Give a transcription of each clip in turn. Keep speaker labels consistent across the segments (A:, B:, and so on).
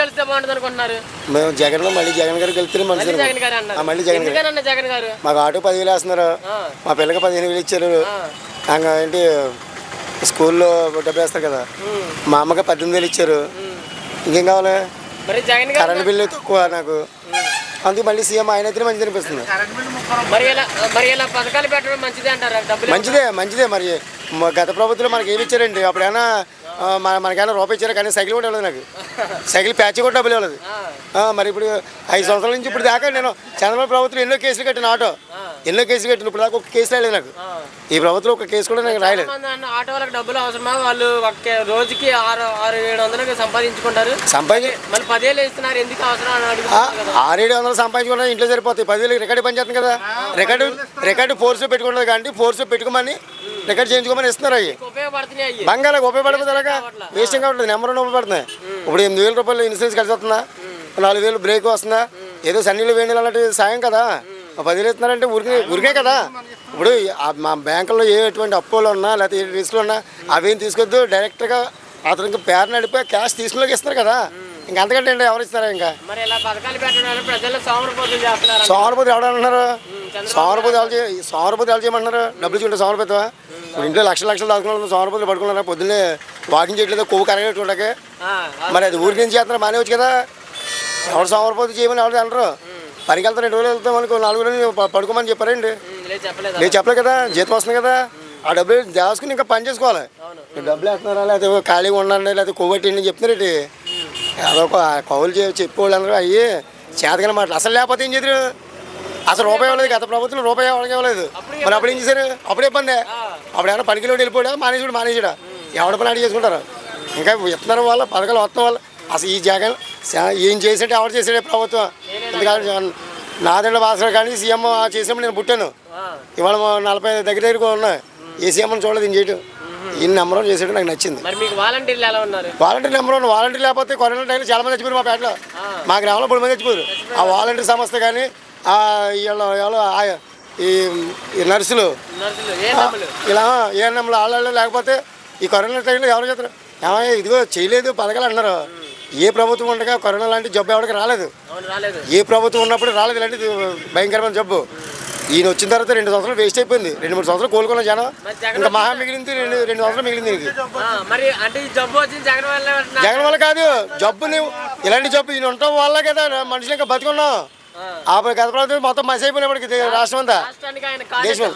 A: కలిస్తే బాగుంటుంది అనుకుంటున్నారు?
B: మేము మళ్ళీ జగన్ గారికి వెళ్తే మంచిది.
A: జగన్ గారు అన్నారు.
B: మళ్ళీ జగన్
A: గారు
B: మాకు ఆటో 10,000 వేస్తున్నారు. మా పిల్లకి 15,000 ఇచ్చారు. ఏంటి స్కూల్లో డబ్బు వేస్తారు కదా, మా అమ్మకి 18,000 ఇచ్చారు. ఇంకేం కావాలి? కరెంట్ బిల్లు తక్కువ నాకు, అందుకు మళ్ళీ సీఎం ఆయన అయితే మంచిది అనిపిస్తుంది.
A: పథకాలు పెట్టడం మంచిదే అంటారా?
B: మంచిదే. మరి గత ప్రభుత్వంలో మనకి ఏమి ఇచ్చారండి? అప్పుడైనా మనకైనా రూపాయి ఇచ్చారు, కానీ సైకిల్ కూడా ఇవ్వలేదు నాకు. సైకిల్ ప్యాచ్ కూడా డబ్బులు ఇవ్వలేదు. మరి ఇప్పుడు 5 సంవత్సరాల నుంచి ఇప్పుడు దాకా నేను చంద్రబాబు ప్రభుత్వం ఎన్నో కేసులు కట్టిన ఎన్నో కేసులు కట్టిన ఇప్పుడు దాకా ఒక కేసు రాయలేదు నాకు. ఈ ప్రభుత్వం ఒక కేసు కూడా నాకు రాయలేదు.
A: ఆటో వాళ్ళకి డబ్బులు అవసరమా? వాళ్ళు రోజుకి 600-700 సంపాదించుకుంటారు. మళ్ళీ 10,000 ఇస్తున్నారు, ఎందుకు అవసరం?
B: 600-700 సంపాదించుకుంటారు, ఇంట్లో సరిపోతాయి. 10,000 రికార్డు పని చేస్తుంది కదా. రికార్డు ఫోర్స్ పెట్టుకుంటుంది కానీ ఫోర్స్ పెట్టుకోమని రికార్డు చేయించుకోమని ఇస్తున్నారు. అవి బంగాళకు ఉపయోగపడుతుంది. వేస్ట్ కావట్లేదు. నెంబర్ 1 ఉపయోగపడుతుంది. ఇప్పుడు 8,000 రూపాయలు ఇన్సూరెన్స్ కలిసి వస్తుందా, 4,000 బ్రేక్ వస్తుందా, ఏదో సన్నీళ్ళు వేణీళ్ళు అలాంటి సాయం కదా. 10,000 ఇస్తున్నారంటే ఊరికే కదా. ఇప్పుడు మా బ్యాంకుల్లో ఎటువంటి అప్పులు ఉన్నా లేకపోతే ఏ రిస్కులు ఉన్నా అవేం తీసుకొద్దు, డైరెక్ట్గా అతనికి పేరు నడిపే క్యాష్ తీసుకుని ఇస్తారు కదా. ఇంకా అంతకంటే ఎవరు ఇస్తారా? ఇంకా సోమరపోతే ఎవడన్నారు? సోమరపోతే ఎవరు చేయమంటున్నారు? డబ్బులు చూంటే సోమరపోతావా? ఇప్పుడు ఇంట్లో లక్షలు దాచుకున్న సోమరపోతులు పడుకున్నారా? పొద్దున్నే వాకింగ్ చేయట్లేదు, కొవ్వు కరగట్టుకుంటాకే. మరి అది ఊరికి ఏం చేస్తున్నారు? మానేవచ్చు కదా. ఎవరు సోమరపోతే చేయమని ఎవరు అంటారు? పనికి వెళ్తాను 2 రోజులు వెళ్తాం అనుకో, 4 రోజులు పడుకోమని చెప్పారండి. నేను చెప్పలేదు కదా. జీతం వస్తుంది కదా, ఆ డబ్బులు దాచుకుని ఇంకా పని చేసుకోవాలి. డబ్బులు వేస్తున్నారా లేకపోతే ఖాళీగా ఉండండి లేకపోతే కొవ్వట్టి చెప్తున్నారేంటి? అదొక కౌలు చెప్పేవాళ్ళు అందరూ అయ్యి చేతకన మాటలు. అసలు లేకపోతే ఏం చేద్దరు? అసలు రూపాయి ఇవ్వలేదు. గత ప్రభుత్వం రూపాయి ఎవరికి ఇవ్వలేదు. మరి అప్పుడు ఏం చేశారు? అప్పుడే ఇబ్బంది. అప్పుడు ఏమన్నా పనికి వెళ్ళిపోయాడా, మానేసాడా? ఎవడ పని అడిగి చేసుకుంటారు. ఇంకా ఇస్తున్నారు వాళ్ళ పథకాలు వస్తున్న వాళ్ళు. అసలు ఈ జగన్ ఏం చేసాడే ఎవరు చేసాడే ప్రభుత్వం? ఎందుకంటే నాదెండ్ల భాస్కర్ కానీ సీఎం చేసినప్పుడు నేను పుట్టాను. ఇవాళ 40 దగ్గర ఉన్నాయి. ఏ సీఎం చూడలేదు ఈయన చేయటం. ఈయన నెంబర్ 1 చేసాడు, నాకు నచ్చింది. Volunteer number 1. వాలంటీర్ లేకపోతే కరోనా టైంలో చాలా మంది చచ్చిపోయారు. మా పేటలో మా గ్రామంలో 3 మంది చచ్చిపోయారు. ఆ వాలంటీర్ సంస్థ కానీ ఈ నర్సులు ఇలా ఏఎన్ఎంలు వాళ్ళు లేకపోతే ఈ కరోనా టైంలో ఎవరు చేస్తారు? ఏమయ్యా ఇదిగో చేయలేదు పథకాలు అంటున్నారు. ఏ ప్రభుత్వం ఉండగా కరోనా లాంటి జబ్బు ఎవరికి రాలేదు. ఏ ప్రభుత్వం ఉన్నప్పుడు రాలేదు ఇలాంటి భయంకరమైన జబ్బు. ఈయన వచ్చిన తర్వాత 2 సంవత్సరాలు వేస్ట్ అయిపోయింది. 2-3 సంవత్సరాలు కోలుకున్న జనం, ఇంకా మహా మిగిలింది 2 సంవత్సరాలు మిగిలింది. జగన్ వల్ల కాదు జబ్బు. నువ్వు ఇలాంటి జబ్బు ఈయన ఉండటం వల్ల కదా మనుషులు ఇంకా బతుకున్నావు. ఆ గత ప్రభుత్వం మొత్తం మసి అయిపోయినప్పటికి రాష్ట్రం అంతా దేశం.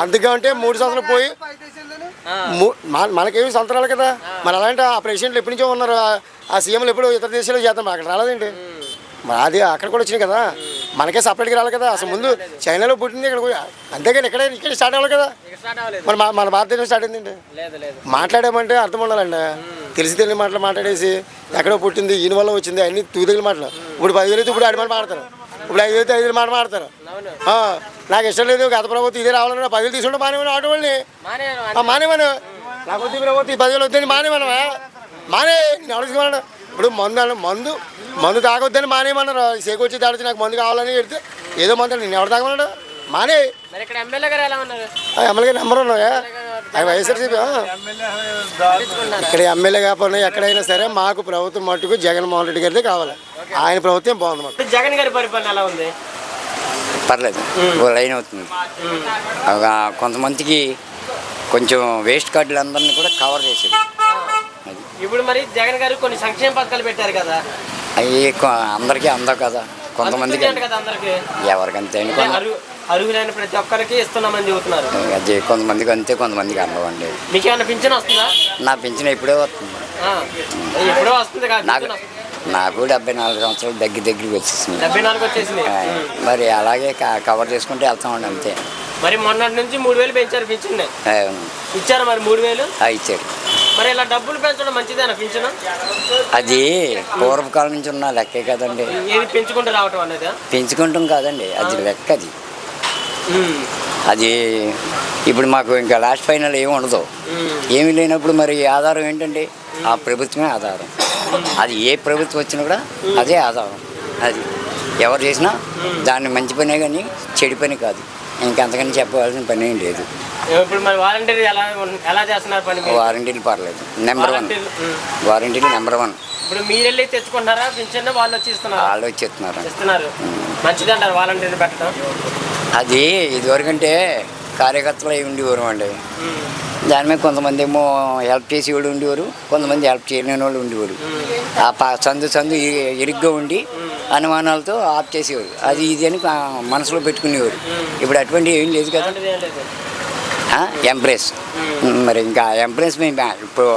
B: అందుకంటే 3 సంవత్సరాలు పోయి మనకేమి సంవత్సరాలు కదా. మరి అలాంటి ఆ ప్రెసిడెంట్లు ఎప్పటి నుంచో ఉన్నారు. ఆ సీఎంలు ఎప్పుడు ఇతర దేశాల్లో చేద్దాం, అక్కడ రాలేదండి. మరి అది అక్కడ కూడా వచ్చినాయి కదా, మనకే సపరేట్గా రాలి కదా. అసలు ముందు చైనాలో పుట్టింది ఇక్కడ, అంతేగాని ఇక్కడ స్టార్ట్ అవ్వాలి కదా. మరి మన భారతదేశం స్టార్ట్ అయిందండి. మాట్లాడామంటే అర్థం ఉండాలండి. తెలియని మాటలు మాట్లాడేసి ఎక్కడో పుట్టింది ఈయన వల్ల వచ్చింది అన్ని తూదగిన మాటలు. ఇప్పుడు 10,000 అయితే ఇప్పుడు 6 మాట మాడతారు, ఇప్పుడు 5,000 అయితే 5 మాట మాడతారు. నాకు ఇష్టం లేదు గత ప్రభుత్వం ఇదే రావాలన్నా 10,000 తీసుకుంటే మానేమని ఆటో వాళ్ళని మానేమను. నాకు వద్దు ప్రభుత్వం 10,000 వద్దని మానేమనవా? మానే ఎవరు తీసుకోమన్నాడు? ఇప్పుడు మందు తాగొద్దని మానేమన్నారు. సేకు వచ్చి తాడిచి నాకు మందు కావాలని పెడితే ఏదో మందు నేను ఎవరు తాగమన్నాడు? మానే. ఎమ్మెల్యే నెంబర్ ఉన్నాయా? అవి వైఎస్ఆర్సీపీ. ఇక్కడ ఎమ్మెల్యే కాకపోయినా ఎక్కడైనా సరే మాకు ప్రభుత్వం మట్టుకు జగన్మోహన్ రెడ్డి గారిదే కావాలి. ఆయన ప్రభుత్వం బాగుంది మాకు.
A: జగన్ గారి పరిపాలన ఎలా ఉంది?
C: పర్లేదు, లైన్ అవుతుంది. కొంతమందికి కొంచెం వేస్ట్ కార్డులు అందరినీ కూడా కవర్ చేసేది.
A: ఇప్పుడు మరి జగన్ గారు కొన్ని సంక్షేమ పథకాలు పెట్టారు కదా,
C: అవి అందరికీ అందవు కదా. కొంతమందికి ఎవరికంతే
A: అర్హులైన ప్రతి ఒక్కరికి ఇస్తున్నామని చెబుతున్నారు.
C: అది కొంతమందికి అంతే, కొంతమందికి అందవండి.
A: మీకు ఏమైనా పింఛన్ వస్తుందా?
C: నా పింఛన్ ఎప్పుడో వస్తుంది.
A: ఎప్పుడో వస్తుంది
C: నాకు 74 సంవత్సరాలు దగ్గరికి వచ్చేసింది.
A: 74 వచ్చేసింది.
C: మరి అలాగే కవర్ చేసుకుంటే వెళ్తామండి అంతే.
A: మరి మొన్నటి నుంచి 3,000 పెంచారు పింఛన్. ఇచ్చారు మరి 3,000
C: ఇచ్చారు.
A: మరి ఇలా డబ్బులు పెంచడం మంచిదేనా పింఛన్?
C: అది పూర్వకాలం నుంచి ఉన్న లెక్కే కదండి.
A: ఏది పెంచుకుంటూ రావటం అనేది?
C: పెంచుకుంటాం కాదండి, అది లెక్క. అది ఇప్పుడు మాకు ఇంకా లాస్ట్ ఫైనల్ ఏమి ఉండదు. ఏమీ లేనప్పుడు మరి ఆధారం ఏంటంటే ఆ ప్రభుత్వమే ఆధారం. అది ఏ ప్రభుత్వం వచ్చినా కూడా అదే ఆధారం. అది ఎవరు చేసినా దాన్ని మంచి పనే కానీ చెడు పని కాదు. ఇంకంతకని చెప్పవలసిన పని ఏం లేదు.
A: వారంటీలు ఎలా చేస్తున్నారు పని?
C: వారంటీలు పర్లేదు, నెంబర్ 1. వారంటీలు నెంబర్ 1.
A: ఇప్పుడు మీరు వెళ్ళి తెచ్చుకుంటున్నారా పింఛన్ వాళ్ళు వచ్చి ఇస్తున్నారు
C: వాళ్ళు వచ్చేస్తున్నారు.
A: ఇస్తున్నారు మంచిది అంటారు వాలంటీర్ని పెట్టడం.
C: అది ఇదివరకంటే కార్యకర్తలు అయి ఉండేవారు అండి. దాని మీద కొంతమంది ఏమో హెల్ప్ చేసేవాళ్ళు ఉండేవారు, కొంతమంది హెల్ప్ చేయలేని వాళ్ళు ఉండేవారు. ఆ సందు ఇరుగ్గా ఉండి అనుమానాలతో ఆఫ్ చేసేవారు. అది ఇది అని మనసులో పెట్టుకునేవారు. ఇప్పుడు అటువంటి ఏం లేదు కదా. ఎంప్రెస్ మరి ఇంకా ఎంప్రెస్ మేము ఇప్పుడు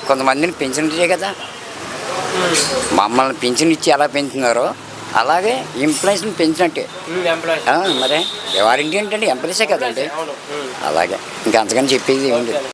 C: కొంతమందిని పెంచినట్టే కదా. మమ్మల్ని పెన్షన్ ఇచ్చి ఎలా పెంచుతున్నారో అలాగే ఎంప్లాయీస్ని పెంచినట్టే. మరి ఎవరింటి ఏంటంటే ఎంప్లాయీసే కదండి. అలాగే ఇంకా అంతకని చెప్పేది ఏం లేదు.